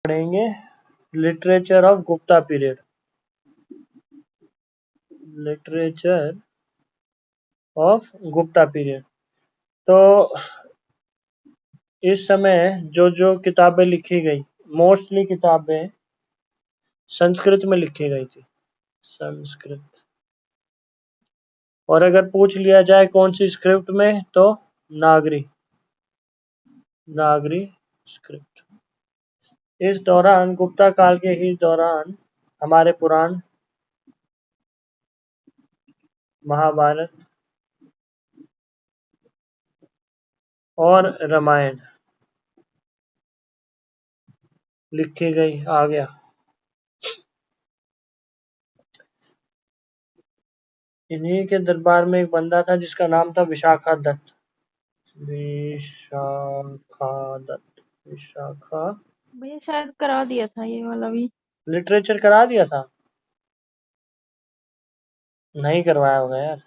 पढ़ेंगे literature of Gupta period. Literature of Gupta period. तो इस समय जो जो किताबें लिखी गई, मोस्टली किताबें संस्कृत में लिखी गई थी, संस्कृत। और अगर पूछ लिया जाए कौन सी स्क्रिप्ट में, तो नागरी, नागरी स्क्रिप्ट। इस दौरान, गुप्ता काल के ही दौरान, हमारे पुराण, महाभारत और रामायण लिखी गई। आ गया। इन्हीं के दरबार में एक बंदा था जिसका नाम था विशाखादत्त। विशाखादत्त, विशाखा। भैया शायद करा दिया था ये वाला भी। लिटरेचर करा दिया था? नहीं करवाया होगा यार,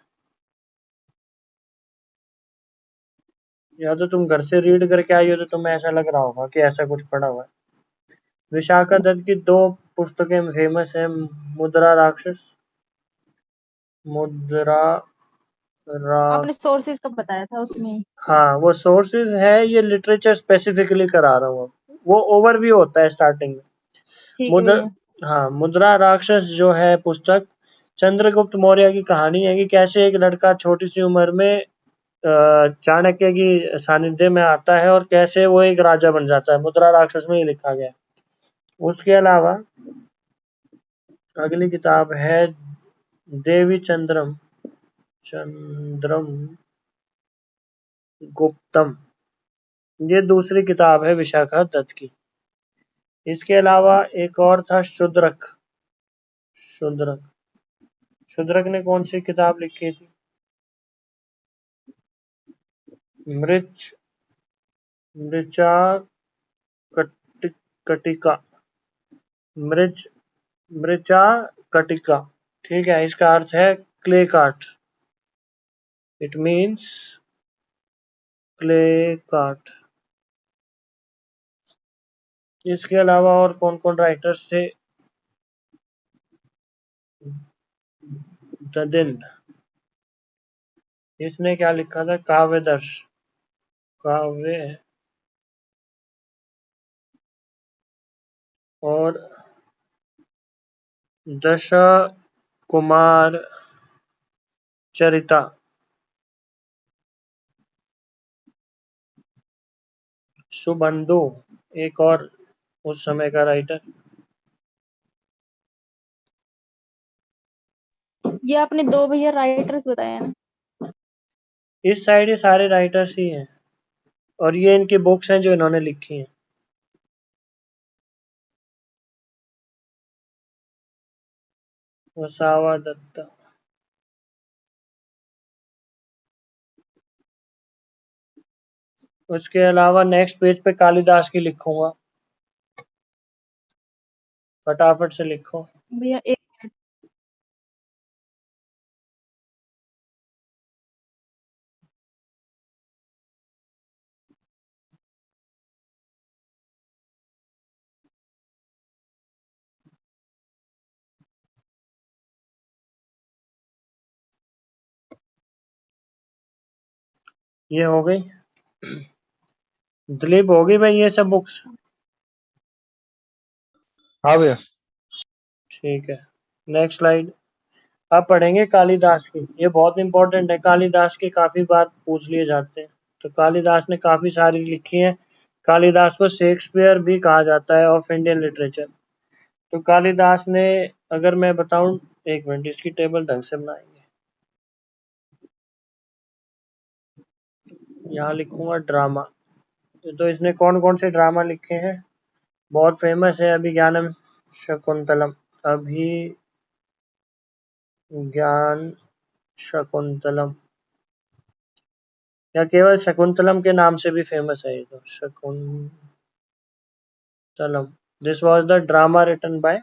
या तो तुम घर से रीड करके आई हो तो तुम्हें ऐसा लग रहा होगा कि ऐसा कुछ पढ़ा हुआ है। विशाखादत्त की 2 पुस्तकें फेमस हैं, मुद्रा राक्षस, मुद्रा रा आपने सोर्सेज कब बताया था उसमें? हाँ, वो सोर्सेज है, ये लिटरेचर स्पेसिफिकली करा रहा हूँ। वो ओवरव्यू होता है स्टार्टिंग में। ठीक है मुद्रा भैया। हाँ, मुद्रा राक्षस जो है पुस्तक, चंद्रगुप्त मौर्य की कहानी है कि कैसे एक लड़का छोटी सी उम्र में चाणक्य की सानिध्य में आता है और कैसे वो एक राजा बन जाता है। मुद्रा राक्षस में ही लिखा गया है। उसके अलावा अगली किताब है देवी चंद्रम, चंद्रम गुप्तम। ये दूसरी किताब है विशाखादत्त की। इसके अलावा एक और था शूद्रक। शूद्रक, शूद्रक ने कौन सी किताब लिखी थी? मृच मृचा कटिका, मृच मृचा कटिका। ठीक है, इसका अर्थ है क्ले काट। इट मीन्स क्ले काट। इसके अलावा और कौन कौन राइटर्स थे? ददिन, इसने क्या लिखा था? काव्यदर्श, काव्य। और दश कुमार चरिता, सुबंधु, एक और उस समय का राइटर। ये आपने 2 भैया राइटर्स बताए हैं ना? इस साइड ये सारे राइटर्स ही हैं, और ये इनकी बुक्स हैं जो इन्होंने लिखी हैं। वसावा दत्ता। उसके अलावा नेक्स्ट पेज पे कालिदास की लिखूंगा, फटाफट से लिखो। भैया एक मिनट। ये हो गई दिलीप, होगी भाई ये सब बुक्स? हाँ भैया। ठीक है, नेक्स्ट स्लाइड। अब पढ़ेंगे कालिदास की। ये बहुत इंपॉर्टेंट है, कालिदास के काफी बार पूछ लिए जाते हैं। तो कालिदास ने काफी सारी लिखी हैं। कालिदास को शेक्सपियर भी कहा जाता है ऑफ इंडियन लिटरेचर। तो कालिदास ने, अगर मैं बताऊं, एक मिनट, इसकी टेबल ढंग से बनाएंगे। यहाँ लिखूंगा ड्रामा। तो इसने कौन कौन से ड्रामा लिखे हैं? बहुत फेमस है अभिज्ञानम शकुंतलम, अभिज्ञान शकुंतलम, या केवल शकुंतलम के नाम से भी फेमस है ये। तो Shakuntalam, this was the drama written by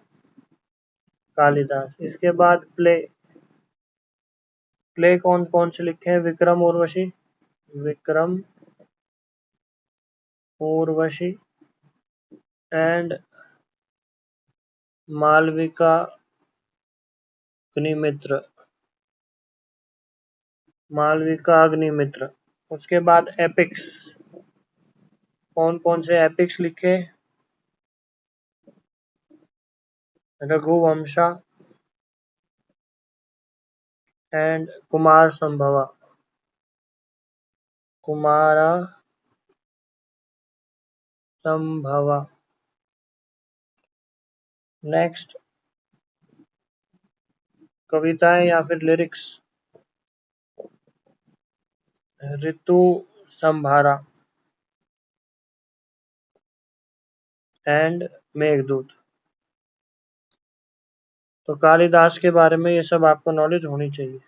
Kalidas. इसके बाद प्ले, प्ले कौन कौन से लिखे हैं? विक्रम उर्वशी, विक्रम उर्वशी एंड मालविका अग्निमित्र, मालविका अग्निमित्र। उसके बाद एपिक्स, कौन कौन से एपिक्स लिखे? रघुवंशा एंड कुमार संभवा, कुमारा संभवा। नेक्स्ट, कविताएं या फिर लिरिक्स? ऋतु संभारा एंड मेघदूत। तो कालिदास के बारे में ये सब आपको नॉलेज होनी चाहिए।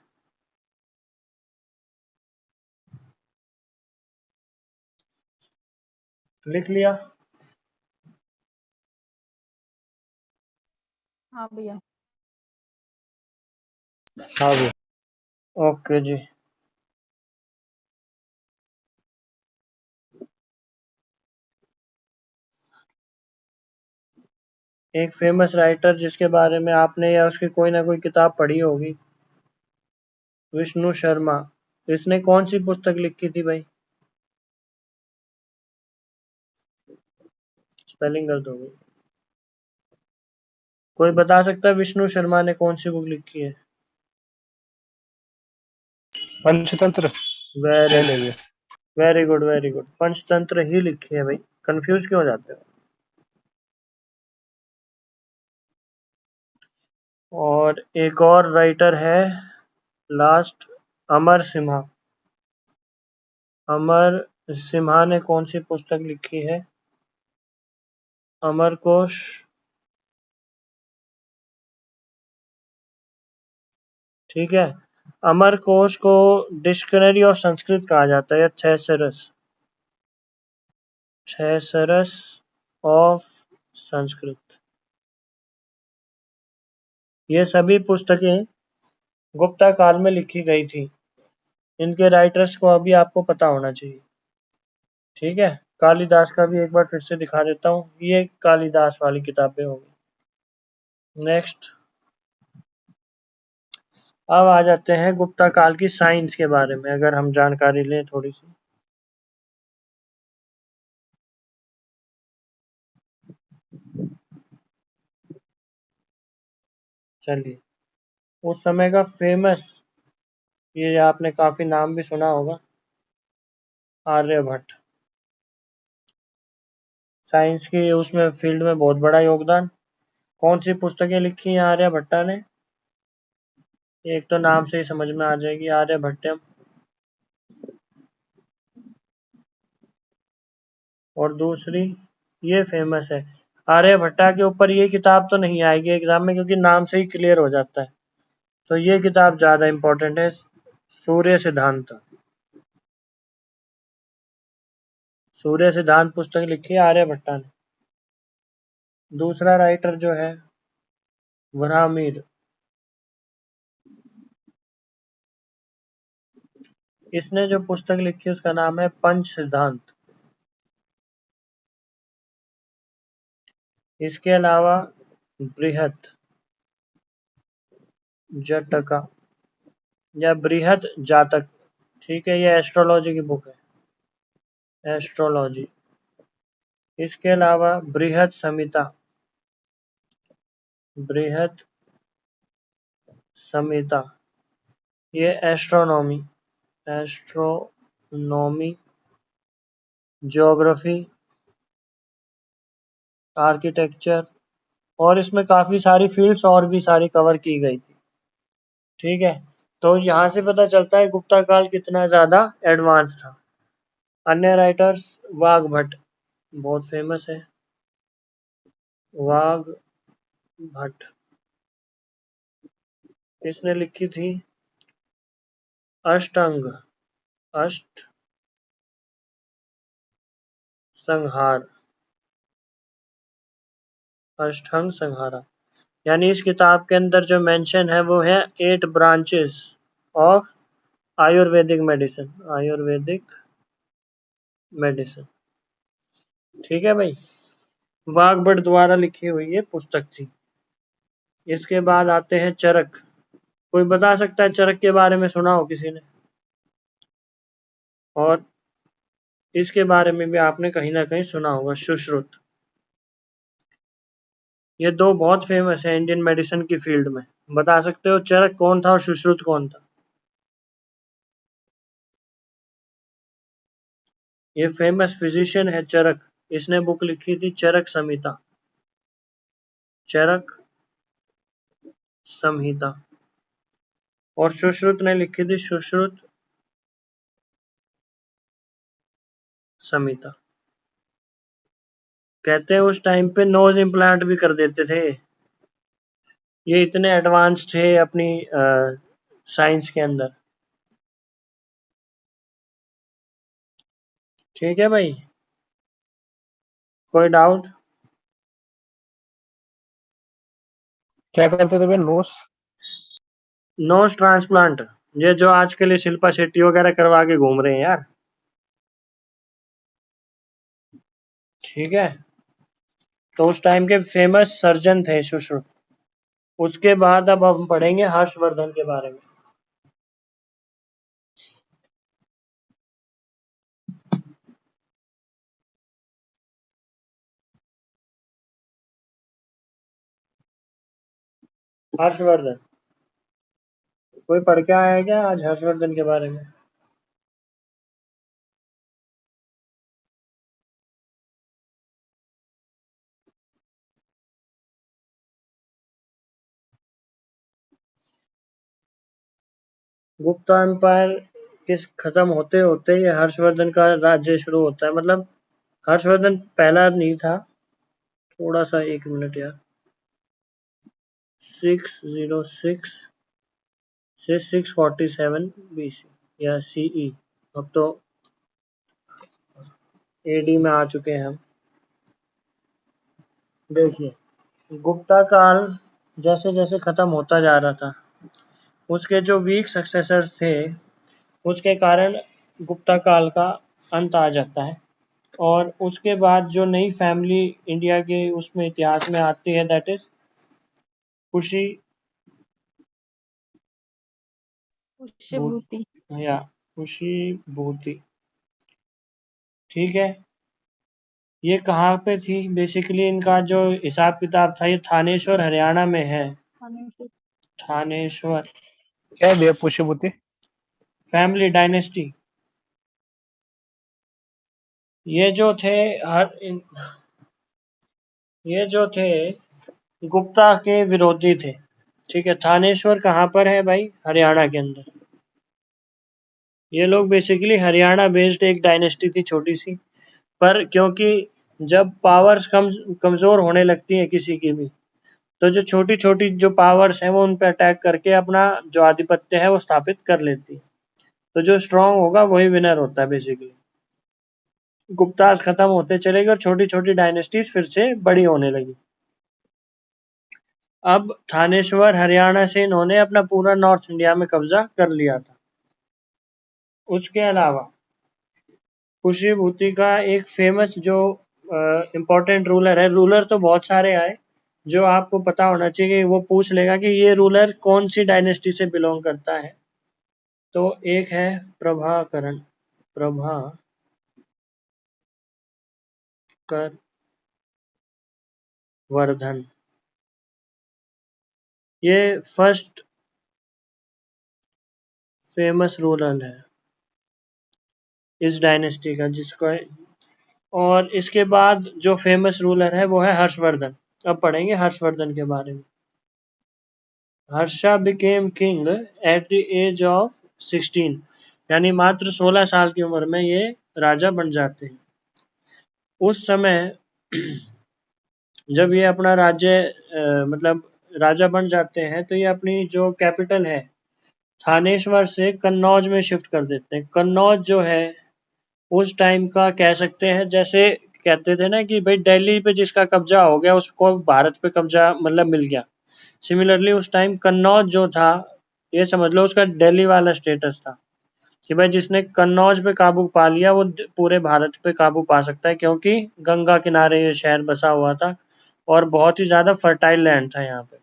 लिख लिया? हाँ भैया। हाँ भैया। ओके जी। एक फेमस राइटर जिसके बारे में आपने या उसकी कोई ना कोई किताब पढ़ी होगी, विष्णु शर्मा। इसने कौन सी पुस्तक लिखी थी भाई? स्पेलिंग गलत हो गई। कोई बता सकता है विष्णु शर्मा ने कौन सी बुक लिखी है? Panchatantra. Very very good, very good. Panchatantra ही लिखी है भाई, कंफ्यूज क्यों हो जाते हो? और एक और राइटर है लास्ट, अमर सिम्हा। अमर सिम्हा ने कौन सी पुस्तक लिखी है? अमरकोश। ठीक है। अमरकोश को डिक्शनरी ऑफ संस्कृत कहा जाता है, या थेसरस ऑफ संस्कृत। ये सभी पुस्तकें गुप्ता काल में लिखी गई थी। इनके राइटर्स को अभी आपको पता होना चाहिए। ठीक है। कालिदास का भी एक बार फिर से दिखा देता हूँ, ये कालिदास वाली किताबें होगी। नेक्स्ट, अब आ जाते हैं गुप्ता काल की साइंस के बारे में, अगर हम जानकारी लें थोड़ी सी। चलिए, उस समय का फेमस, ये आपने काफी नाम भी सुना होगा, आर्यभट्ट। साइंस की उसमें फील्ड में बहुत बड़ा योगदान। कौन सी पुस्तकें लिखी हैं आर्यभट्टा ने? एक तो नाम से ही समझ में आ जाएगी, आर्यभट्टम। और दूसरी, ये फेमस है। आर्यभट्टा के ऊपर ये किताब तो नहीं आएगी एग्जाम में, क्योंकि नाम से ही क्लियर हो जाता है। तो ये किताब ज्यादा इंपॉर्टेंट है, सूर्य सिद्धांत। सूर्य सिद्धांत पुस्तक लिखी है आर्यभट्टा ने। दूसरा राइटर जो है वराहमिहिर, इसने जो पुस्तक लिखी है उसका नाम है पंच सिद्धांत। इसके अलावा बृहत जटका या बृहत जातक, ठीक है, ये एस्ट्रोलॉजी की बुक है, एस्ट्रोलॉजी। इसके अलावा बृहत संहिता, बृहत संहिता, ये एस्ट्रोनॉमी, एस्ट्रोनॉमी, ज्योग्राफी, आर्किटेक्चर, और इसमें काफी सारी फील्ड्स और भी सारी कवर की गई थी। ठीक है। तो यहाँ से पता चलता है गुप्ता काल कितना ज्यादा एडवांस था। अन्य राइटर्स, वाघभट्ट बहुत फेमस है, वाघभट्ट। इसने लिखी थी अष्टांग, अष्ट संहार, अष्टांग संहारा। यानी इस किताब के अंदर जो मेंशन है वो है 8 branches of Ayurvedic medicine, Ayurvedic medicine. ठीक है भाई, वाघभट्ट द्वारा लिखी हुई ये पुस्तक थी। इसके बाद आते हैं चरक। कोई बता सकता है चरक के बारे में सुना हो किसी ने? और इसके बारे में भी आपने कहीं ना कहीं सुना होगा, सुश्रुत। ये दो बहुत फेमस है इंडियन मेडिसिन की फील्ड में। बता सकते हो चरक कौन था और सुश्रुत कौन था? ये फेमस फिजिशियन है चरक। इसने बुक लिखी थी चरक संहिता। चरक संहिता। और सुश्रुत ने लिखी थी सुश्रुत संहिता। कहते हैं उस टाइम पे नोज इम्प्लांट भी कर देते थे। ये इतने एडवांस थे अपनी साइंस के अंदर। ठीक है भाई, कोई डाउट? क्या करते थे भाई? नोस? Nose transplant. ये जो आज के लिए शिल्पा शेट्टी वगैरह करवा के घूम रहे हैं यार। ठीक है, तो उस टाइम के फेमस सर्जन थे सुश्रुत। उसके बाद अब हम पढ़ेंगे हर्षवर्धन के बारे में। हर्षवर्धन, कोई पढ़ के आया क्या आज हर्षवर्धन के बारे में? गुप्ता एम्पायर किस खत्म होते होते ये हर्षवर्धन का राज्य शुरू होता है। मतलब हर्षवर्धन पहला नहीं था। थोड़ा सा, एक मिनट यार। 606 से 647 BC या CE। अब तो AD में आ चुके हैं हम। देखिए, गुप्ता काल जैसे जैसे खत्म होता जा रहा था, उसके जो वीक सक्सेसर्स थे उसके कारण गुप्ता काल का अंत आ जाता है। और उसके बाद जो नई फैमिली इंडिया के उसमें इतिहास में आती है, दैट इज खुशी पुष्यभूति। या खुशी भूति। ठीक है, ये कहाँ पे थी? बेसिकली इनका जो हिसाब किताब था ये थानेश्वर हरियाणा में है। थानेश्वर क्या है भैया पुष्यभूति? Family dynasty. ये जो थे ये जो थे गुप्ता के विरोधी थे। ठीक है, थानेश्वर कहाँ पर है भाई? हरियाणा के अंदर। ये लोग बेसिकली हरियाणा बेस्ड एक डायनेस्टी थी छोटी सी। पर क्योंकि जब पावर्स कमजोर होने लगती हैं किसी की भी, तो जो छोटी छोटी जो पावर्स हैं वो उन पर अटैक करके अपना जो आधिपत्य है वो स्थापित कर लेती है। तो जो स्ट्रांग होगा वही विनर होता है बेसिकली। गुप्तास खत्म होते चले गए और छोटी छोटी डायनेस्टीज फिर से बड़ी होने लगी। अब थानेश्वर हरियाणा से इन्होंने अपना पूरा नॉर्थ इंडिया में कब्जा कर लिया था। उसके अलावा खुशी भूति का एक फेमस जो इम्पोर्टेंट रूलर है, रूलर तो बहुत सारे आए, जो आपको पता होना चाहिए कि वो पूछ लेगा कि ये रूलर कौन सी डायनेस्टी से बिलोंग करता है। तो एक है प्रभाकरण, प्रभाकर वर्धन। ये फर्स्ट फेमस रूलर है इस डायनेस्टी का, जिसको। और इसके बाद जो फेमस रूलर है वो है हर्षवर्धन। अब पढ़ेंगे हर्षवर्धन के बारे में। Harsha became king at the age of 16, यानी मात्र 16 साल की उम्र में ये राजा बन जाते हैं। उस समय जब ये अपना राज्य मतलब राजा बन जाते हैं तो ये अपनी जो कैपिटल है थानेश्वर से कन्नौज में शिफ्ट कर देते हैं। कन्नौज जो है उस टाइम का कह सकते हैं, जैसे कहते थे ना कि भाई दिल्ली पे जिसका कब्जा हो गया उसको भारत पे कब्जा मतलब मिल गया। सिमिलरली उस टाइम कन्नौज जो था, ये समझ लो उसका दिल्ली वाला स्टेटस था कि भाई जिसने कन्नौज पे काबू पा लिया वो पूरे भारत पे काबू पा सकता है, क्योंकि गंगा किनारे ये शहर बसा हुआ था और बहुत ही ज्यादा फर्टाइल लैंड था यहाँ पे।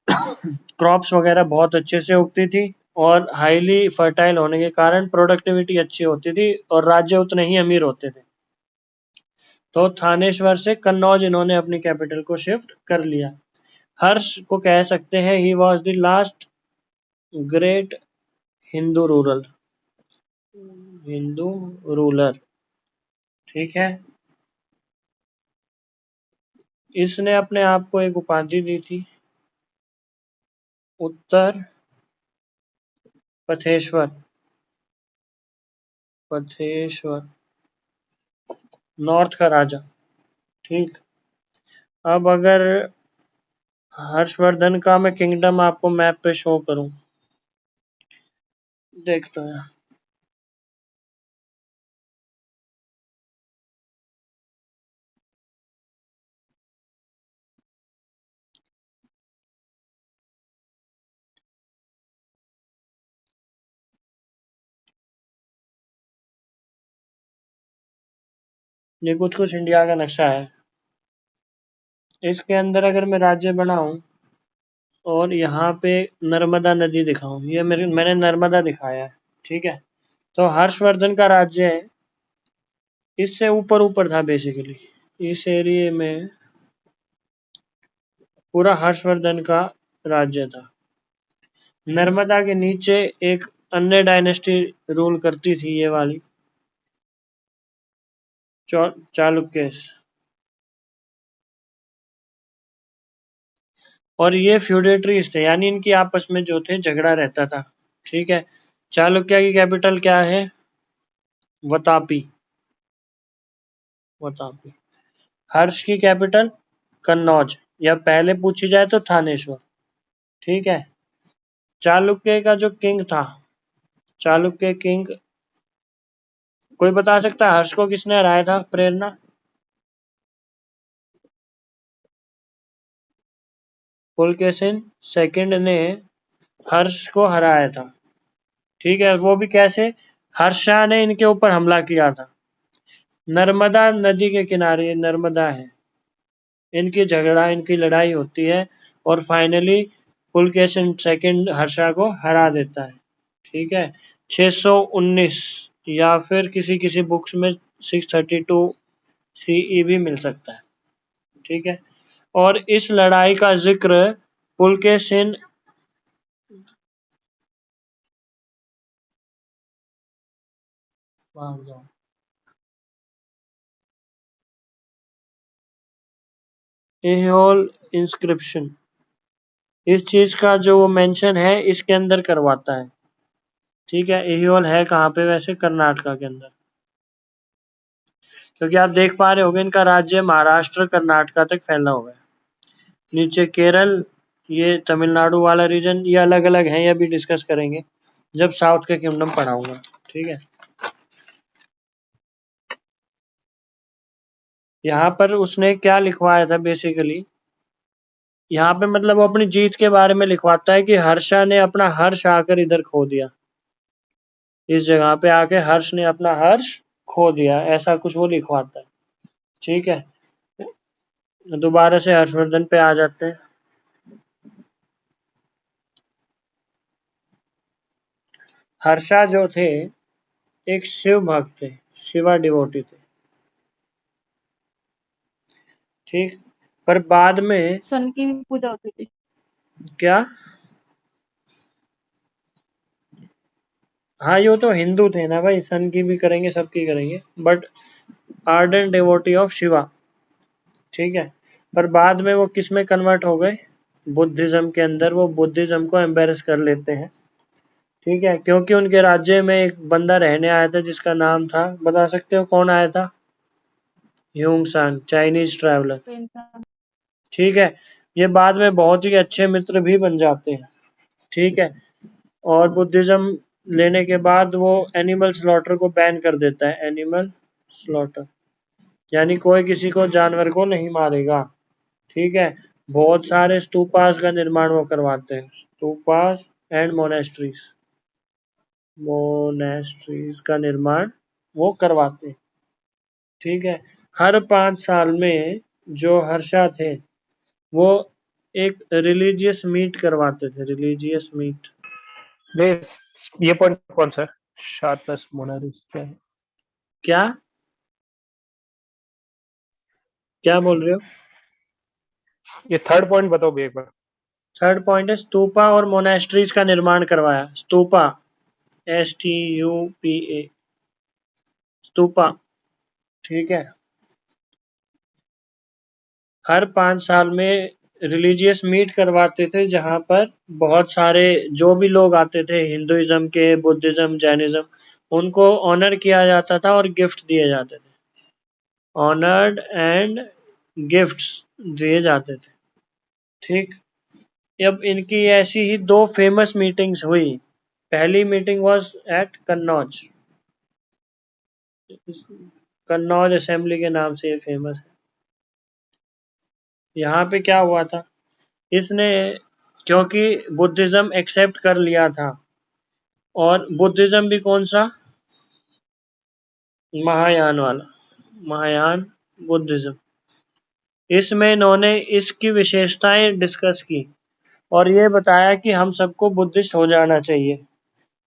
क्रॉप्स वगैरह बहुत अच्छे से उगती थी और हाईली फर्टाइल होने के कारण प्रोडक्टिविटी अच्छी होती थी और राज्य उतने ही अमीर होते थे। तो थानेश्वर से कन्नौज इन्होंने अपनी कैपिटल को शिफ्ट कर लिया। हर्ष को कह सकते हैं he was the last great Hindu ruler. ठीक है, इसने अपने आप को एक उपाधि दी थी, उत्तर पथेश्वर। नॉर्थ का राजा। ठीक, अब अगर हर्षवर्धन का मैं किंगडम आपको मैप पे शो करूं, देखते हैं। ये कुछ इंडिया का नक्शा है। इसके अंदर अगर मैं राज्य बनाऊं और यहाँ पे नर्मदा नदी दिखाऊं, ये मैंने नर्मदा दिखाया है। ठीक है, तो हर्षवर्धन का राज्य है इससे ऊपर था बेसिकली। इस एरिया में पूरा हर्षवर्धन का राज्य था। नर्मदा के नीचे एक अन्य डायनेस्टी रूल करती थी, ये वाली चालुक्यस। और ये फ्यूडेटरीज थे, यानी इनकी आपस में जो थे झगड़ा रहता था। ठीक है, चालुक्य की कैपिटल क्या है? वतापी। हर्ष की कैपिटल कन्नौज, या पहले पूछी जाए तो थानेश्वर। ठीक है, चालुक्य का जो किंग था, चालुक्य किंग, कोई बता सकता है हर्ष को किसने हराया था? प्रेरणा। पुलकेशिन सेकंड ने हर्ष को हराया था। ठीक है, वो भी कैसे? हर्ष शाह ने इनके ऊपर हमला किया था। नर्मदा नदी के किनारे नर्मदा है, इनकी लड़ाई होती है और फाइनली पुलकेशिन सेकंड हर्षा को हरा देता है। ठीक है, 619 या फिर किसी बुक्स में 632 सीई भी मिल सकता है। ठीक है, और इस लड़ाई का जिक्र पुलकेशिन एहोल इंस्क्रिप्शन, इस चीज का जो वो मेंशन है इसके अंदर करवाता है। ठीक है, एहोल है कहाँ पे? वैसे कर्नाटका के अंदर, क्योंकि आप देख पा रहे होंगे इनका राज्य महाराष्ट्र कर्नाटका तक फैला हुआ है। नीचे केरल, ये तमिलनाडु वाला रीजन, ये अलग अलग है, ये भी डिस्कस करेंगे जब साउथ के किंगडम पढ़ाऊंगा। ठीक है, यहाँ पर उसने क्या लिखवाया था बेसिकली, यहाँ पे मतलब वो अपनी जीत के बारे में लिखवाता है कि हर्षा ने अपना हर्ष आकर इधर खो दिया, इस जगह पे आके हर्ष ने अपना हर्ष खो दिया, ऐसा कुछ वो लिखवाता है। ठीक है, दोबारा से हर्षवर्धन पे आ जाते हैं। हर्षा जो थे एक शिव भक्त थे, शिवा डिवोटी थे। ठीक, पर बाद में सन की भी पूजा होती थी। क्या? हाँ, ये तो हिंदू थे ना भाई, सन की भी करेंगे, सबकी करेंगे, but ardent devotee of Shiva. ठीक है, पर बाद में वो किस में कन्वर्ट हो गए? बुद्धिज्म के अंदर वो बुद्धिज्म को एम्बेरस कर लेते हैं। ठीक है, क्योंकि उनके राज्य में एक बंदा रहने आया था जिसका नाम था, बता सकते हो कौन आया था? ह्यूंग सान, चाइनीज ट्रैवलर। ठीक है, ये बाद में बहुत ही अच्छे मित्र भी बन जाते हैं। ठीक है, और बुद्धिज्म लेने के बाद वो एनिमल स्लॉटर को बैन कर देता है। एनिमल स्लॉटर यानी कोई किसी को जानवर को नहीं मारेगा। ठीक है, बहुत सारे स्तूपास का निर्माण वो करवाते हैं, स्तूपास एंड मोनेस्ट्रीज का निर्माण वो करवाते हैं। ठीक है, हर 5 साल में जो हर्षा थे वो एक रिलीजियस मीट करवाते थे, रिलीजियस मीट। वे ये पॉइंट कौन सा है? शार्पनेस मोनारिस क्या है? क्या क्या बोल रहे हो? ये थर्ड पॉइंट बताओ भैया एक बार। थर्ड पॉइंट है स्तूपा और मोनेस्ट्रीज का निर्माण करवाया। स्तूपा, STUPA, स्तूपा। ठीक है। हर 5 साल में रिलीजियस मीट करवाते थे, जहां पर बहुत सारे जो भी लोग आते थे हिंदुइज्म के, बुद्धिज्म, जैनिज्म, उनको ऑनर किया जाता था और गिफ्ट दिए जाते थे। ऑनर्ड एंड गिफ्ट्स दिए जाते थे। ठीक। अब इनकी ऐसी ही 2 फेमस मीटिंग्स हुई। पहली meeting was at Kannauj. Kannauj assembly के नाम से ये फेमस है। यहाँ पे क्या हुआ था, इसने, क्योंकि बुद्धिज्म एक्सेप्ट कर लिया था, और बुद्धिज्म भी कौन सा, महायान वाला, महायान बुद्धिज्म। इसमें इन्होंने इसकी विशेषताएं डिस्कस की और ये बताया कि हम सबको बुद्धिस्ट हो जाना चाहिए,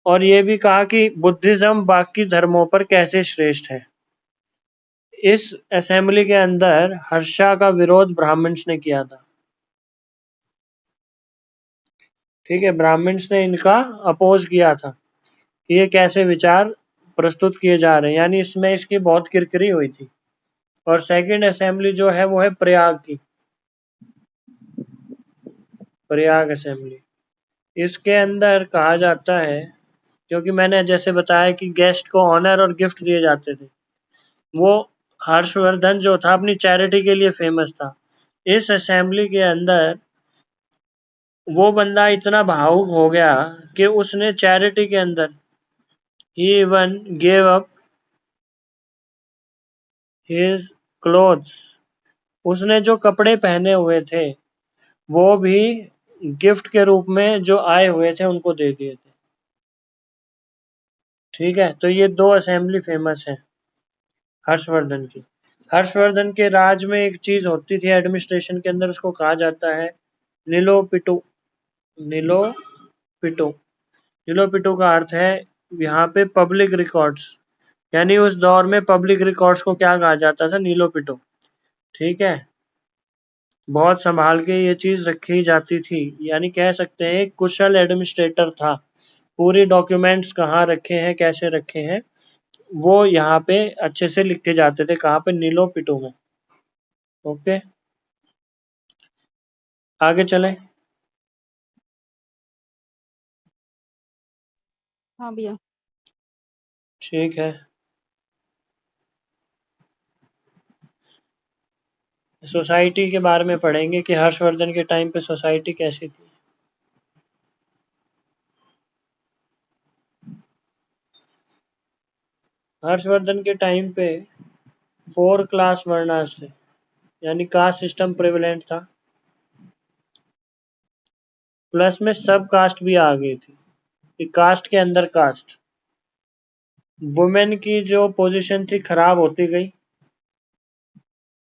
और ये भी कहा कि बुद्धिज्म बाकी धर्मों पर कैसे श्रेष्ठ है। इस असेंबली के अंदर हर्षा का विरोध ब्राह्मण्स ने किया था। ठीक है, ब्राह्मण्स ने इनका अपोज किया था कि ये कैसे विचार प्रस्तुत किए जा रहे हैं, यानी इसमें इसकी बहुत किरकिरी हुई थी। और सेकंड असेंबली जो है वो है प्रयाग की, प्रयाग असेंबली। इसके अंदर कहा जाता है, क्योंकि मैंने जैसे बताया कि गेस्ट को ऑनर और गिफ्ट दिए जाते थे, वो हर्षवर्धन जो था अपनी चैरिटी के लिए फेमस था। इस असेंबली के अंदर वो बंदा इतना भावुक हो गया कि उसने चैरिटी के अंदर ही even gave up his clothes, उसने जो कपड़े पहने हुए थे वो भी गिफ्ट के रूप में जो आए हुए थे उनको दे दिए थे। ठीक है, तो ये 2 असेंबली फेमस है हर्षवर्धन की। हर्षवर्धन के राज में एक चीज होती थी एडमिनिस्ट्रेशन के अंदर, उसको कहा जाता है नीलोपिटू। नीलोपिटू, नीलोपिटू का अर्थ है यहाँ पे पब्लिक रिकॉर्ड्स, यानी उस दौर में पब्लिक रिकॉर्ड्स को क्या कहा जाता था, नीलोपिटू। ठीक है, बहुत संभाल के ये चीज रखी जाती थी, यानी कह सकते हैं एक कुशल एडमिनिस्ट्रेटर था। पूरी डॉक्यूमेंट्स कहाँ रखे हैं, कैसे रखे हैं, वो यहाँ पे अच्छे से लिखे जाते थे। कहाँ पे, नीलो पिटू में। ओके, आगे चलें। हाँ भैया। ठीक है, सोसाइटी के बारे में पढ़ेंगे कि हर्षवर्धन के टाइम पे सोसाइटी कैसी थी। हर्षवर्धन के टाइम पे 4 क्लास वर्णाश्रम, यानी कास्ट सिस्टम प्रेवलेंट था, प्लस में सब कास्ट भी आ गई थी कि कास्ट के अंदर कास्ट। वुमेन की जो पोजीशन थी खराब होती गई।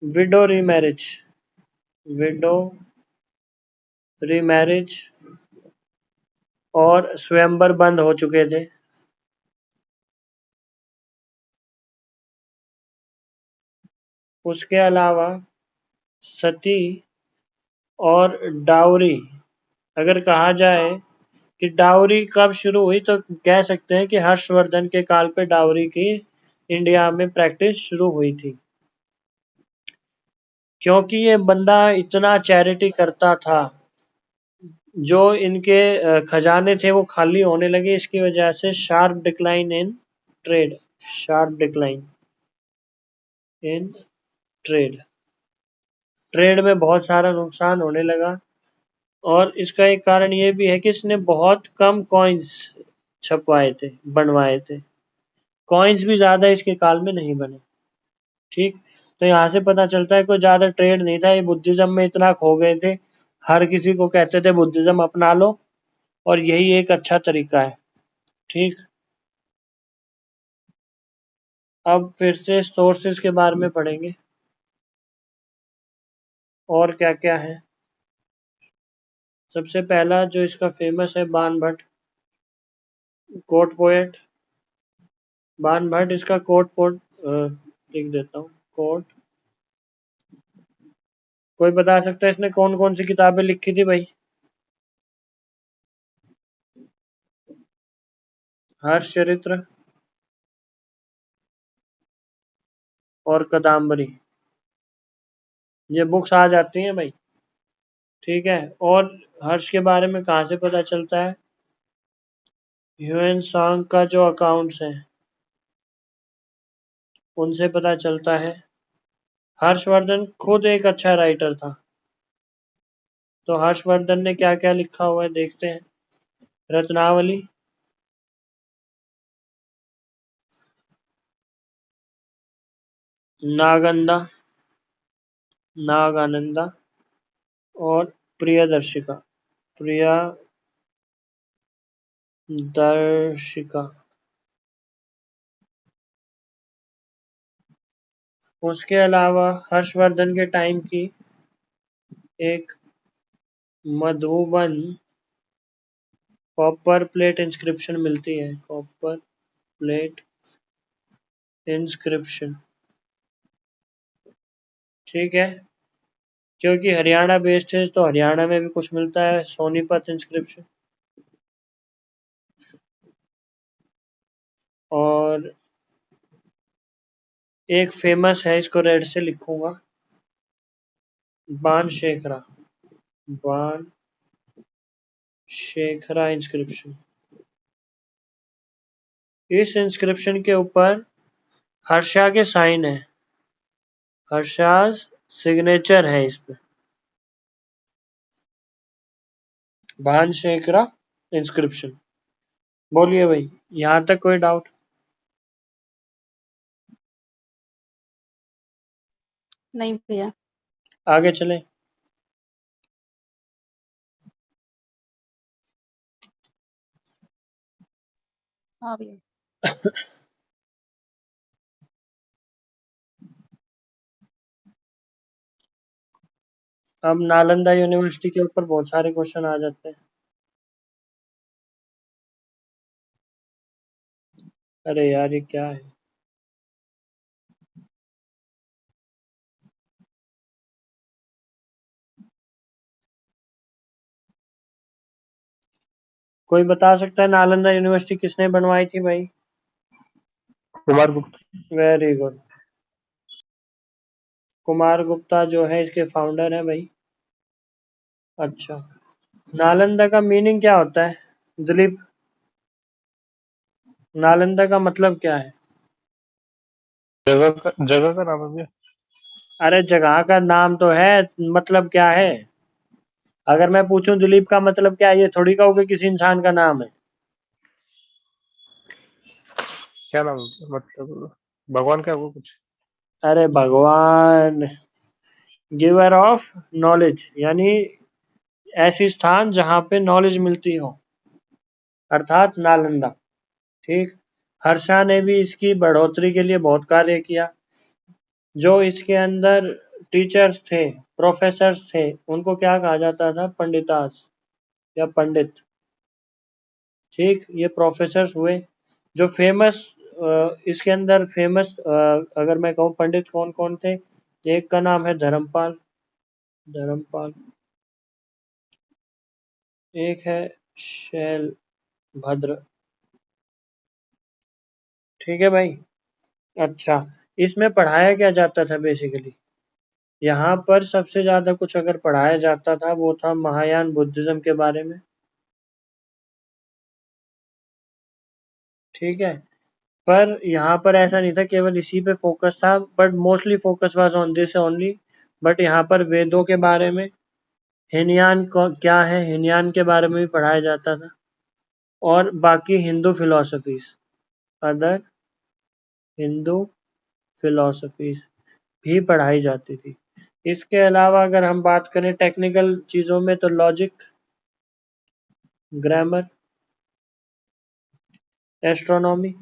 विडो रीमैरिज, विडो रीमैरिज और स्वयंवर बंद हो चुके थे। उसके अलावा सती और डाउरी, अगर कहा जाए कि डाउरी कब शुरू हुई, तो कह सकते हैं कि हर्षवर्धन के काल पे डाउरी की इंडिया में प्रैक्टिस शुरू हुई थी, क्योंकि ये बंदा इतना चैरिटी करता था, जो इनके खजाने थे वो खाली होने लगे। इसकी वजह से sharp decline in trade, sharp decline in trade, trade में बहुत सारा नुकसान होने लगा। और इसका एक कारण ये भी है कि इसने बहुत कम कॉइन्स छपवाए थे, बनवाए थे। कॉइन्स भी ज्यादा इसके काल में नहीं बने। ठीक, तो यहाँ से पता चलता है कोई ज्यादा ट्रेड नहीं था, ये बुद्धिज्म में इतना खो गए थे, हर किसी को कहते थे बुद्धिज्म अपना लो और यही एक अच्छा तरीका है। ठीक, अब फिर से सोर्सेज के बारे में पढ़ेंगे और क्या क्या है। सबसे पहला जो इसका फेमस है बाण भट्ट, कोट पोएट। बाण भट्ट इसका कोट पोट लिख देता हूँ, कोट। कोई बता सकता है इसने कौन कौन सी किताबें लिखी थी भाई? हर्षचरित्र और कादम्बरी, ये बुक्स आ जाती हैं भाई। ठीक है, और हर्ष के बारे में कहाँ से पता चलता है? ह्यूएन सांग का जो अकाउंट्स हैं उनसे पता चलता है। हर्षवर्धन खुद एक अच्छा राइटर था, तो हर्षवर्धन ने क्या क्या लिखा हुआ है देखते हैं। रत्नावली, नागंदा, नागानंदा और प्रियदर्शिका, प्रियदर्शिका। उसके अलावा हर्षवर्धन के टाइम की एक मधुबन कॉपर प्लेट इंस्क्रिप्शन मिलती है, कॉपर प्लेट इंस्क्रिप्शन। ठीक है, क्योंकि हरियाणा बेस्ड है तो हरियाणा में भी कुछ मिलता है, सोनीपत इंस्क्रिप्शन। और एक फेमस है, इसको रेड से लिखूंगा, बाण शेखरा, बाण शेखरा इंस्क्रिप्शन। इस इंस्क्रिप्शन के ऊपर हर्षा के साइन है, हर्षाज सिग्नेचर है इस पे। बाण शेखरा इंस्क्रिप्शन। बोलिए भाई, यहां तक कोई डाउट? नहीं भैया। आगे चले। हाँ भैया। अब नालंदा यूनिवर्सिटी के ऊपर बहुत सारे क्वेश्चन आ जाते हैं। अरे यार ये क्या है? कोई बता सकता है नालंदा यूनिवर्सिटी किसने बनवाई थी भाई? कुमार गुप्त। Very good. कुमार गुप्ता जो है इसके फाउंडर हैं भाई। अच्छा, नालंदा का मीनिंग क्या होता है दिलीप? नालंदा का मतलब क्या है? जगह का नाम है भैया। अरे जगह का नाम तो है, मतलब क्या है? अगर मैं पूछूं दिलीप का मतलब क्या है, ये थोड़ी कहोगे किसी इंसान का नाम है। क्या नाम है? मतलब भगवान का है वो कुछ? अरे भगवान, गिवर ऑफ नॉलेज, यानी ऐसी स्थान जहां पे नॉलेज मिलती हो, अर्थात नालंदा। ठीक। हर्षा ने भी इसकी बढ़ोतरी के लिए बहुत कार्य किया। जो इसके अंदर टीचर्स थे, प्रोफेसर्स थे, उनको क्या कहा जाता था? पंडितास या पंडित। ठीक, ये प्रोफेसर्स हुए। जो फेमस, इसके अंदर फेमस, अगर मैं कहूँ पंडित कौन कौन थे, एक का नाम है धर्मपाल, धर्मपाल। एक है शैलभद्र। ठीक है भाई। अच्छा, इसमें पढ़ाया क्या जाता था बेसिकली? यहाँ पर सबसे ज्यादा कुछ अगर पढ़ाया जाता था वो था महायान बुद्धिज्म के बारे में। ठीक है, पर यहाँ पर ऐसा नहीं था केवल इसी पे फोकस था, but mostly focus was on this only. But यहाँ पर वेदों के बारे में, हिनयान क्या है, हिनयान के बारे में भी पढ़ाया जाता था। और बाकी Hindu philosophies, other Hindu philosophies भी पढ़ाई जाती थी। इसके अलावा अगर हम बात करें टेक्निकल चीजों में, तो logic, grammar, astronomy,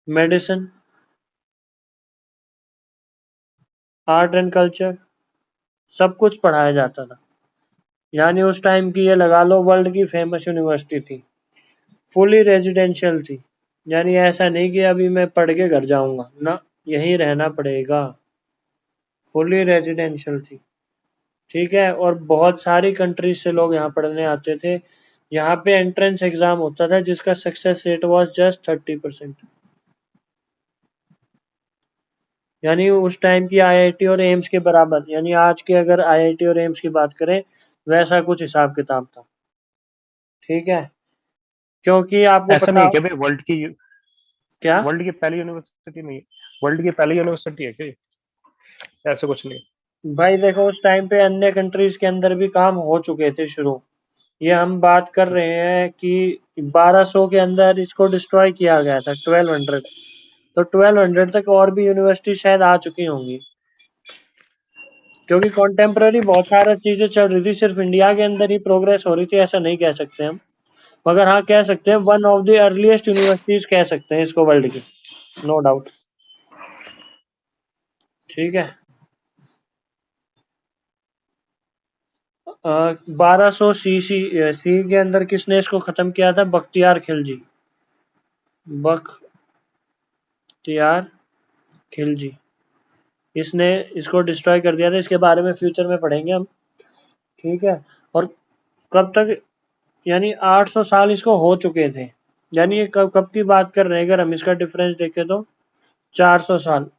medicine, art and culture, सब कुछ पढ़ाया जाता था। यानी उस टाइम की ये लगा लो वर्ल्ड की फेमस यूनिवर्सिटी थी, फुली रेजिडेंशियल थी। यानी ऐसा नहीं कि अभी मैं पढ़ के घर जाऊंगा ना, यहीं रहना पड़ेगा, फुली रेजिडेंशियल थी। ठीक है, और बहुत सारी कंट्रीज से लोग यहाँ पढ़ने आते थे। यहाँ पे एंट्रेंस एग्जाम होता था जिसका सक्सेस रेट वाज जस्ट 30%। यानी उस टाइम की आईआईटी और एम्स के बराबर, यानी आज के अगर आईआईटी और एम्स की बात करें वैसा कुछ हिसाब किताब था। ठीक है, क्योंकि आपको ऐसा पता नहीं है हो क्या भाई, क्या। वर्ल्ड की पहली यूनिवर्सिटी नहीं है? वर्ल्ड की पहली यूनिवर्सिटी है क्या ये? ऐसा कुछ नहीं। भाई देखो उस टाइम पे अन्य कंट्रीज के अंदर भी काम हो चुके थे शुरू। ये हम बात कर रहे हैं कि 1200 के अंदर इसको डिस्ट्रॉय किया गया था, 1200। तो 1200 तक और भी यूनिवर्सिटी शायद आ चुकी होंगी, क्योंकि कॉन्टेम्प्ररी बहुत सारा चीजें चल रही थी। सिर्फ इंडिया के अंदर ही प्रोग्रेस हो रही थी ऐसा नहीं कह सकते हम, मगर हाँ कह सकते हैं one of the earliest universities कह सकते हैं इसको वर्ल्ड की, नो डाउट। ठीक है, 1200 सी के अंदर किसने इसको खत्म किया था? बख्तियार खिलजी, बख्तियार खिलजी, इसने इसको डिस्ट्रॉय कर दिया था। इसके बारे में फ्यूचर में पढ़ेंगे हम। ठीक है, और कब तक, यानी 800 साल इसको हो चुके थे। यानी ये कब कब की बात कर रहे हैं, अगर हम इसका डिफरेंस देखें तो 400 साल,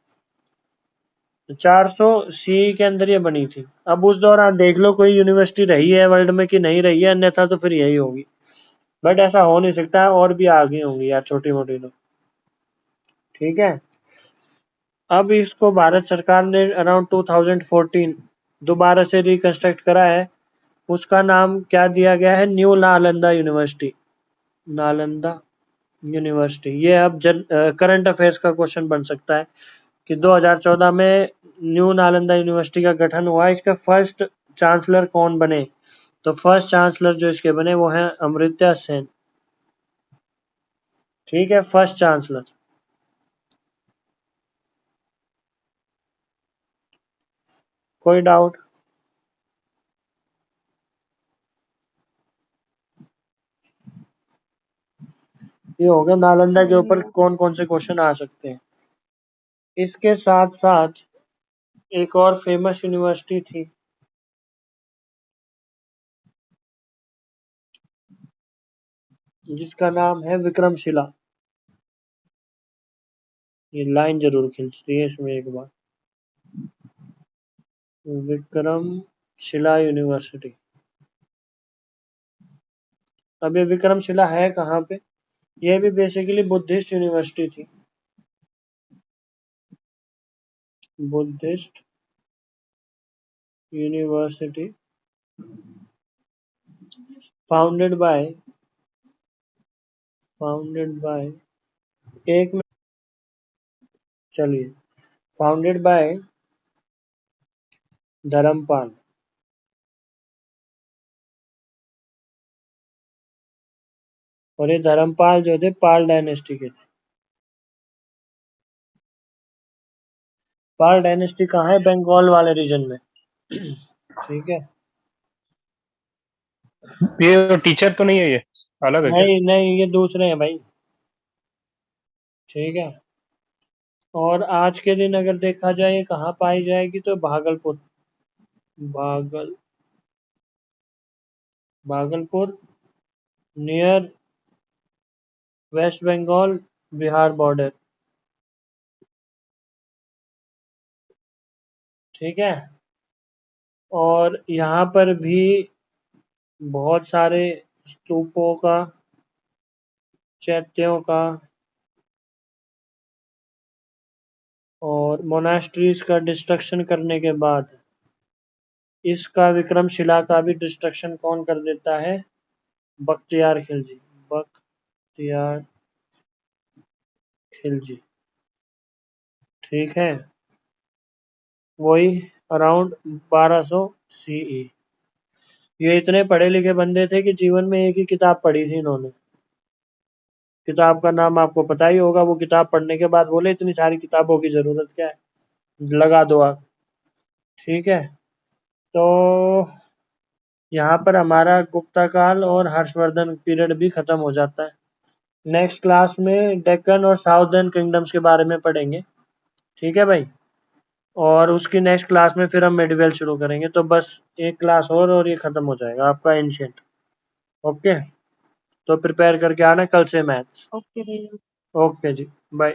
400 सी के अंदर ये बनी थी। अब उस दौरान देख लो कोई यूनिवर्सिटी रही है वर्ल्ड में कि नहीं रही है, अन्यथा तो फिर यही होगी। बट ऐसा हो नहीं सकता है, और भी आगे होंगी यार छोटी मोटी तो। ठीक है, अब इसको भारत सरकार ने अराउंड 2014 दोबारा से रिकंस्ट्रक्ट करा है। उसका नाम क्या दिया गया है? New Nalanda university, Nalanda university. ये अब करंट अफेयर्स का क्वेश्चन बन सकता है कि 2014 में न्यू नालंदा यूनिवर्सिटी का गठन हुआ, इसका फर्स्ट चांसलर कौन बने? तो फर्स्ट चांसलर जो इसके बने वो हैं अमर्त्य सेन। ठीक है, फर्स्ट चांसलर। कोई डाउट? ये हो गया नालंदा के ऊपर कौन कौन से क्वेश्चन आ सकते हैं। इसके साथ साथ एक और फेमस यूनिवर्सिटी थी, जिसका नाम है विक्रमशिला। ये लाइन जरूर खींच रही है इसमें एक बार, विक्रमशिला यूनिवर्सिटी। अब ये विक्रमशिला है कहाँ पे? ये भी बेसिकली बुद्धिस्ट यूनिवर्सिटी थी, बुद्धिस्ट यूनिवर्सिटी, फाउंडेड बाय एक में, चलिए, फाउंडेड बाय धर्मपाल। और ये धर्मपाल जो थे पाल डायनेस्टी के थे। पाल डायनेस्टी कहाँ है? बंगाल वाले रीजन में। ठीक है, ये टीचर तो नहीं है, ये अलग है क्या? नहीं नहीं ये दूसरे हैं भाई। ठीक है, और आज के दिन अगर देखा जाए ये कहाँ पाई जाएगी तो भागलपुर, भागल भागलपुर नियर वेस्ट बंगाल बिहार बॉर्डर। ठीक है, और यहाँ पर भी बहुत सारे स्तूपों का, चैत्यों का और मोनास्ट्रीज का डिस्ट्रक्शन करने के बाद इसका विक्रमशिला का भी डिस्ट्रक्शन कौन कर देता है? बख्तियार खिलजी, बख्तियार खिलजी। ठीक है, वही अराउंड 1200 सीई। ये इतने पढ़े लिखे बंदे थे कि जीवन में एक ही किताब पढ़ी थी इन्होंने। किताब का नाम आपको पता ही होगा। वो किताब पढ़ने के बाद बोले इतनी सारी किताबों की जरूरत क्या है, लगा दो आग। ठीक है, तो यहाँ पर हमारा गुप्ता काल और हर्षवर्धन पीरियड भी खत्म हो जाता है। नेक्स्ट क्लास में डेक्कन और साउदर्न किंगडम्स के बारे में पढ़ेंगे, ठीक है भाई। और उसकी नेक्स्ट क्लास में फिर हम मेडिवल शुरू करेंगे। तो बस एक क्लास और ये खत्म हो जाएगा आपका एंशिएंट। ओके, तो प्रिपेयर करके आना कल से मैथ्स। ओके भैया। ओके जी, बाय।